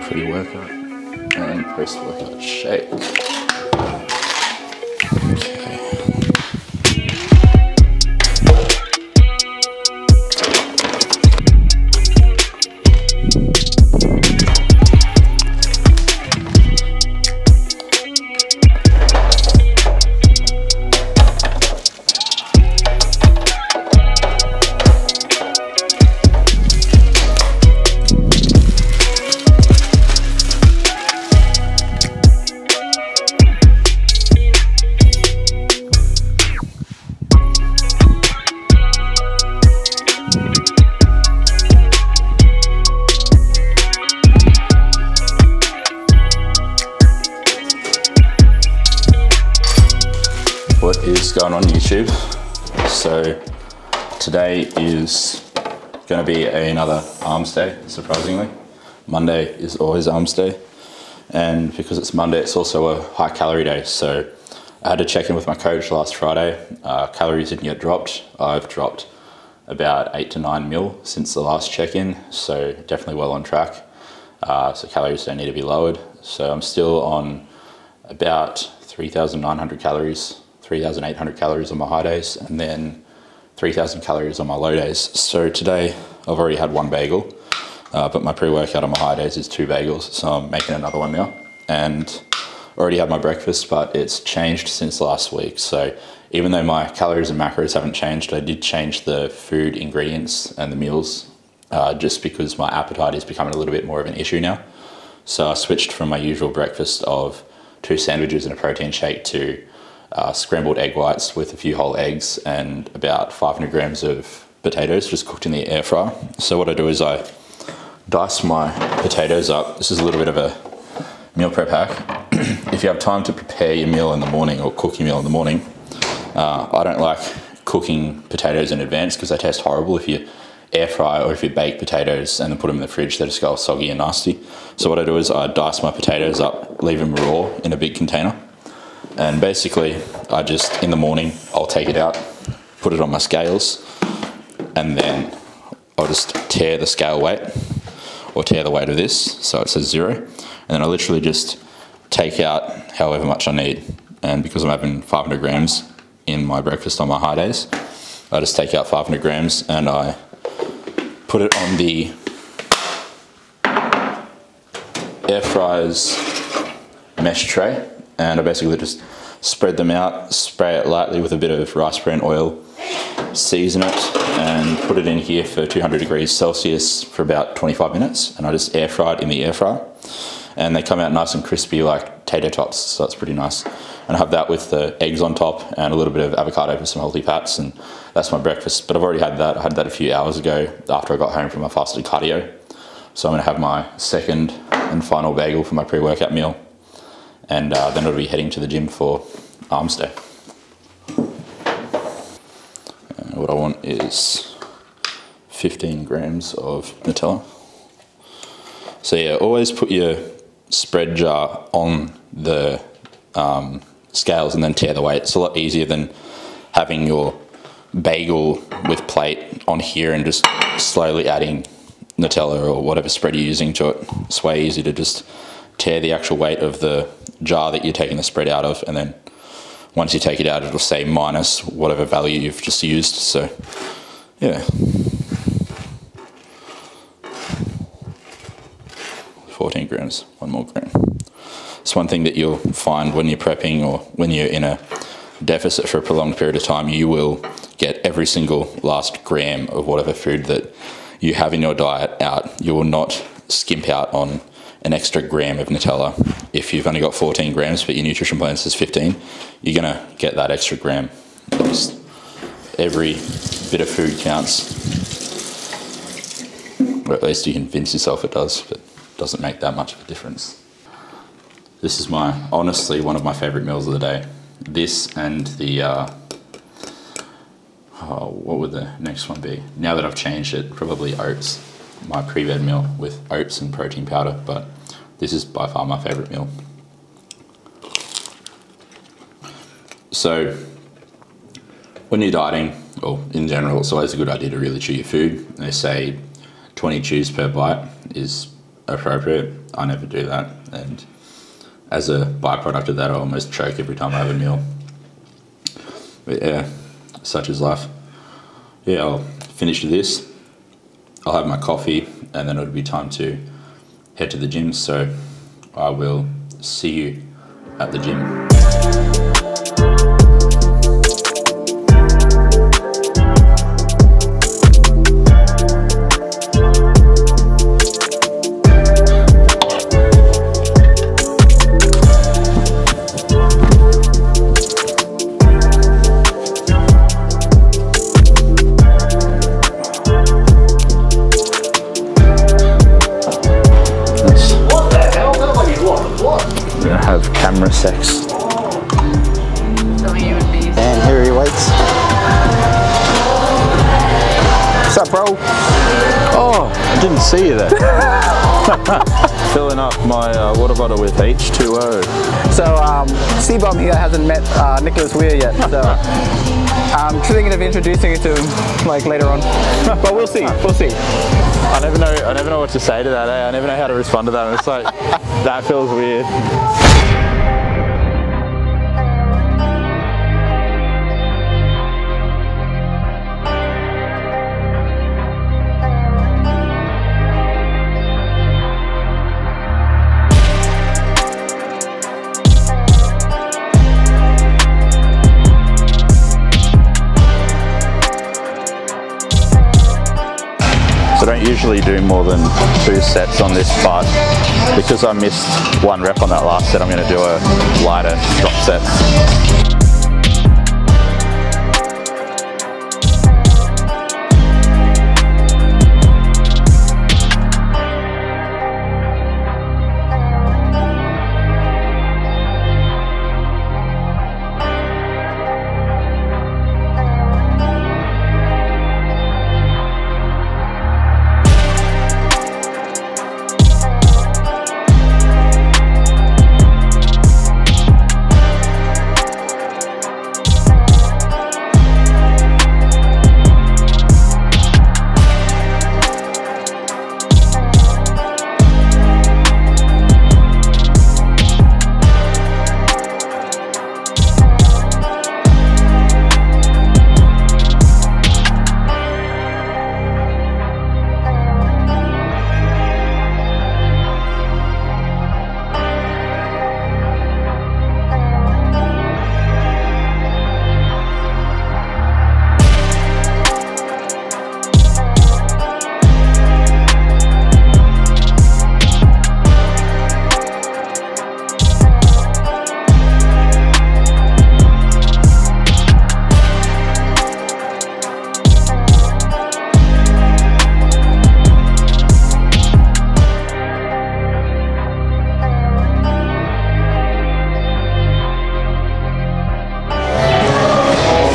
pre-workout and post-workout shake. What is going on YouTube? So today is going to be another arms day, surprisingly. Monday is always arms day, and because it's Monday it's also a high calorie day, so I had to check in with my coach last Friday. Calories didn't get dropped. I've dropped about 8 to 9 mil since the last check-in, so definitely well on track. So calories don't need to be lowered, so I'm still on about 3,900 calories, 3,800 calories on my high days, and then 3,000 calories on my low days. So today I've already had 1 bagel, but my pre-workout on my high days is 2 bagels, so I'm making another one now. And already had my breakfast, but it's changed since last week. So even though my calories and macros haven't changed, I did change the food ingredients and the meals, just because my appetite is becoming a little bit more of an issue now. So I switched from my usual breakfast of 2 sandwiches and a protein shake to scrambled egg whites with a few whole eggs and about 500 grams of potatoes just cooked in the air fryer. So what I do is I dice my potatoes up. This is a little bit of a meal prep hack. If you have time to prepare your meal in the morning or cook your meal in the morning, I don't like cooking potatoes in advance because they taste horrible. If you air fry or if you bake potatoes and then put them in the fridge, they just go soggy and nasty. So what I do is I dice my potatoes up, leave them raw in a big container. And basically, I just, in the morning, I'll take it out, put it on my scales, and then I'll just tear the scale weight, or tear the weight of this, so it says 0. And then I literally just take out however much I need. And because I'm having 500 grams in my breakfast on my high days, I just take out 500 grams and I put it on the air fryer's mesh tray. And I basically just spread them out, spray it lightly with a bit of rice bran oil, season it, and put it in here for 200 degrees Celsius for about 25 minutes. And I just air fry it in the air fryer. And they come out nice and crispy like tater tots, so that's pretty nice. And I have that with the eggs on top and a little bit of avocado for some healthy fats, and that's my breakfast. But I've already had that. I had that a few hours ago after I got home from my fasted cardio. So I'm gonna have my second and final bagel for my pre-workout meal. And then I'll be heading to the gym for arms day. What I want is 15 grams of Nutella. So yeah, always put your spread jar on the scales and then tear the weight. It's a lot easier than having your bagel with plate on here and just slowly adding Nutella or whatever spread you're using to it. It's way easier to just tear the actual weight of the jar that you're taking the spread out of, and then once you take it out it'll say minus whatever value you've just used. So yeah, 14 grams, 1 more gram. It's one thing that you'll find when you're prepping or when you're in a deficit for a prolonged period of time, you will get every single last gram of whatever food that you have in your diet out. You will not skimp out on an extra gram of Nutella. If you've only got 14 grams but your nutrition plan says 15, you're gonna get that extra gram. Just every bit of food counts, or at least you convince yourself it does, but it doesn't make that much of a difference. This is honestly one of my favorite meals of the day. This and the, what would the next one be? Now that I've changed it, probably oats. My pre-bed meal with oats and protein powder, but this is by far my favorite meal. So when you're dieting, or in general, it's always a good idea to really chew your food. They say 20 chews per bite is appropriate. I never do that, and as a byproduct of that, I almost choke every time I have a meal. But yeah, such is life. Yeah, I'll finish this, I'll have my coffee, and then it'll be time to head to the gym, so I will see you at the gym. Camera sex. And here are your weights. What's up, bro? Oh, I didn't see you there. Filling up my water bottle with H2O. So, C-Bomb here hasn't met Nicholas Weir yet, so I'm thinking of introducing you to him like later on. But we'll see, we'll see. I never know what to say to that, eh? I never know how to respond to that. And it's like, that feels weird. I don't usually do more than 2 sets on this, but because I missed 1 rep on that last set, I'm going to do a lighter drop set.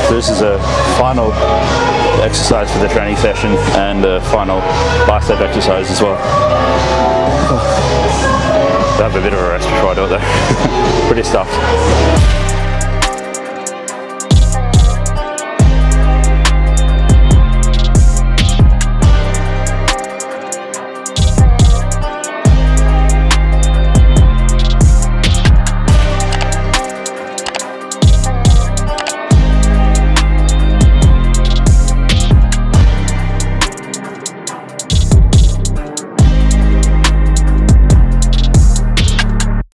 This is a final exercise for the training session and a final bicep exercise as well. I'll have a bit of a rest before I do it though. Pretty stuffed.